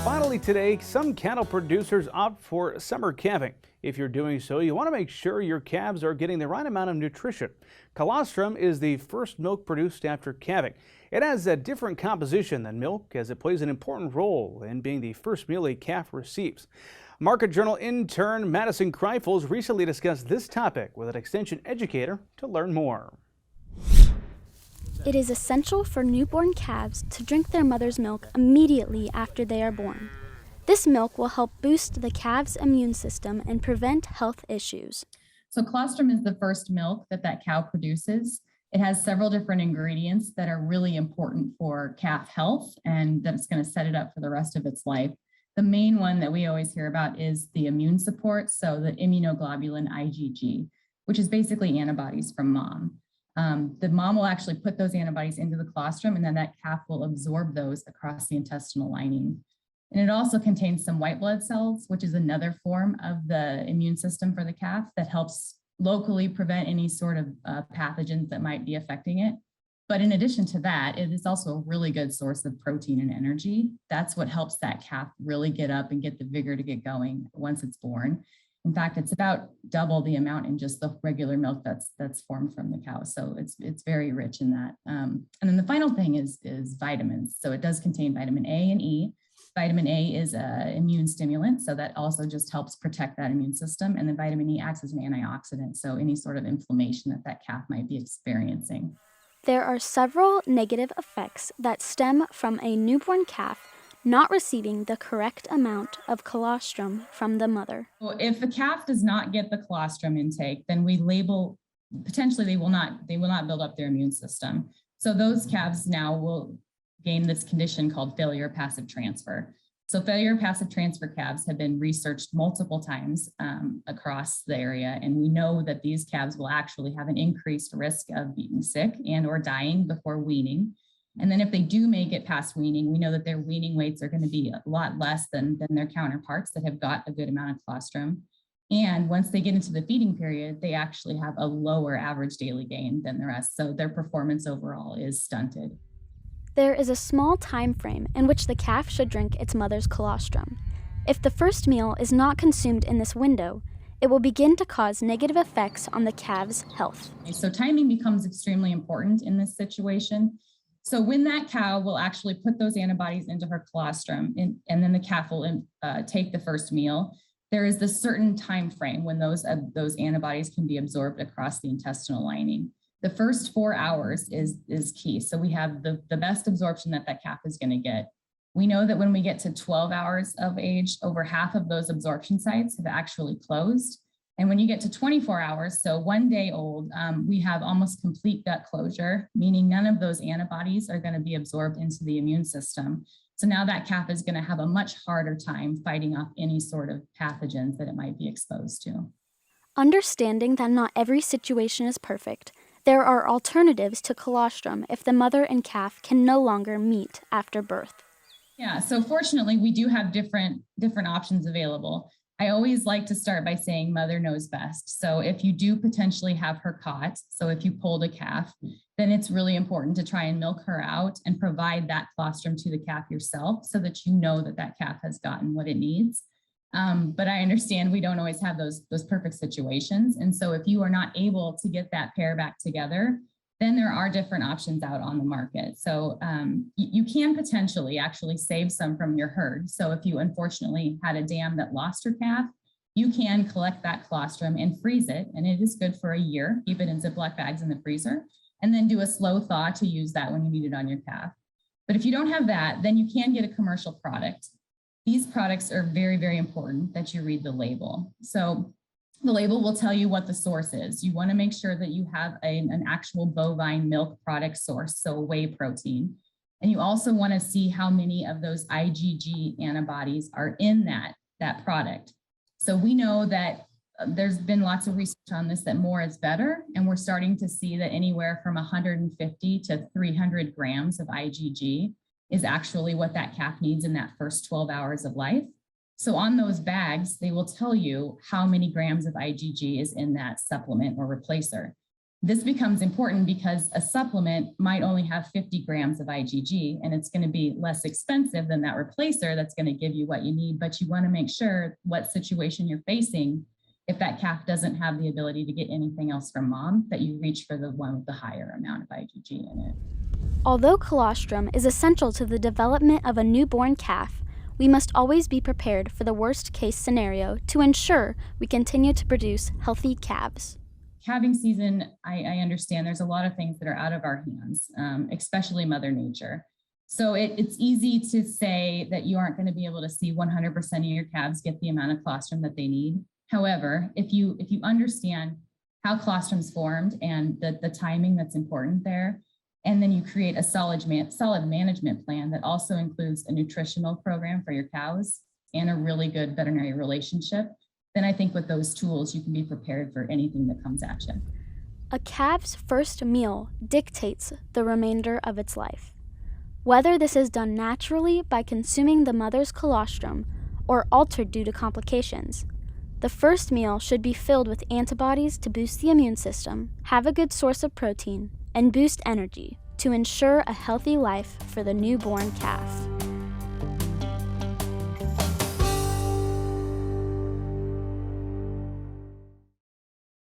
Finally today, some cattle producers opt for summer calving. If you're doing so, you want to make sure your calves are getting the right amount of nutrition. Colostrum is the first milk produced after calving. It has a different composition than milk as it plays an important role in being the first meal a calf receives. Market Journal intern Madison Kreifles recently discussed this topic with an extension educator to learn more. It is essential for newborn calves to drink their mother's milk immediately after they are born. This milk will help boost the calf's immune system and prevent health issues. So colostrum is the first milk that cow produces. It has several different ingredients that are really important for calf health and that's going to set it up for the rest of its life. The main one that we always hear about is the immune support, so the immunoglobulin IgG, which is basically antibodies from mom. The mom will actually put those antibodies into the colostrum, and then that calf will absorb those across the intestinal lining. And it also contains some white blood cells, which is another form of the immune system for the calf that helps locally prevent any sort of pathogens that might be affecting it. But in addition to that, it is also a really good source of protein and energy. That's what helps that calf really get up and get the vigor to get going once it's born. In fact, it's about double the amount in just the regular milk that's formed from the cow. So it's very rich in that. And then the final thing is vitamins. So it does contain vitamin A and E. Vitamin A is an immune stimulant, so that also just helps protect that immune system. And then vitamin E acts as an antioxidant, so any sort of inflammation that calf might be experiencing. There are several negative effects that stem from a newborn calf not receiving the correct amount of colostrum from the mother. Well, if the calf does not get the colostrum intake, then we label, potentially they will not build up their immune system. So those calves now will gain this condition called failure passive transfer. So failure passive transfer calves have been researched multiple times across the area, and we know that these calves will actually have an increased risk of being sick and or dying before weaning. And then if they do make it past weaning, we know that their weaning weights are going to be a lot less than their counterparts that have got a good amount of colostrum. And once they get into the feeding period, they actually have a lower average daily gain than the rest. So their performance overall is stunted. There is a small time frame in which the calf should drink its mother's colostrum. If the first meal is not consumed in this window, it will begin to cause negative effects on the calf's health. So timing becomes extremely important in this situation. So when that cow will actually put those antibodies into her colostrum and then the calf will take the first meal, there is this certain time frame when those antibodies can be absorbed across the intestinal lining. The first 4 hours is key. So we have the best absorption that calf is going to get. We know that when we get to 12 hours of age, over half of those absorption sites have actually closed. And when you get to 24 hours, so 1 day old, we have almost complete gut closure, meaning none of those antibodies are going to be absorbed into the immune system. So now that calf is going to have a much harder time fighting off any sort of pathogens that it might be exposed to. Understanding that not every situation is perfect, there are alternatives to colostrum if the mother and calf can no longer meet after birth. Yeah, so fortunately, we do have different options available. I always like to start by saying mother knows best. So if you do potentially have her caught, so if you pulled a calf, then it's really important to try and milk her out and provide that colostrum to the calf yourself so that you know that calf has gotten what it needs. But I understand we don't always have those perfect situations. And so if you are not able to get that pair back together, then there are different options out on the market. So you can potentially actually save some from your herd. So if you unfortunately had a dam that lost her calf, you can collect that colostrum and freeze it. And it is good for a year. Keep it in Ziploc bags in the freezer, and then do a slow thaw to use that when you need it on your calf. But if you don't have that, then you can get a commercial product. These products are very, very important that you read the label. So the label will tell you what the source is. You want to make sure that you have an actual bovine milk product source, so whey protein. And you also want to see how many of those IgG antibodies are in that product. So we know that there's been lots of research on this that more is better. And we're starting to see that anywhere from 150 to 300 grams of IgG is actually what that calf needs in that first 12 hours of life. So on those bags, they will tell you how many grams of IgG is in that supplement or replacer. This becomes important because a supplement might only have 50 grams of IgG, and it's going to be less expensive than that replacer that's going to give you what you need, but you want to make sure what situation you're facing, if that calf doesn't have the ability to get anything else from mom, that you reach for the one with the higher amount of IgG in it. Although colostrum is essential to the development of a newborn calf, we must always be prepared for the worst-case scenario to ensure we continue to produce healthy calves. Calving season, I understand there's a lot of things that are out of our hands, especially Mother Nature. So it's easy to say that you aren't going to be able to see 100% of your calves get the amount of colostrum that they need. However, if you understand how colostrum's formed and the timing that's important there, and then you create a solid management plan that also includes a nutritional program for your cows and a really good veterinary relationship, then I think with those tools, you can be prepared for anything that comes at you. A calf's first meal dictates the remainder of its life. Whether this is done naturally by consuming the mother's colostrum or altered due to complications, the first meal should be filled with antibodies to boost the immune system, have a good source of protein, and boost energy to ensure a healthy life for the newborn calf.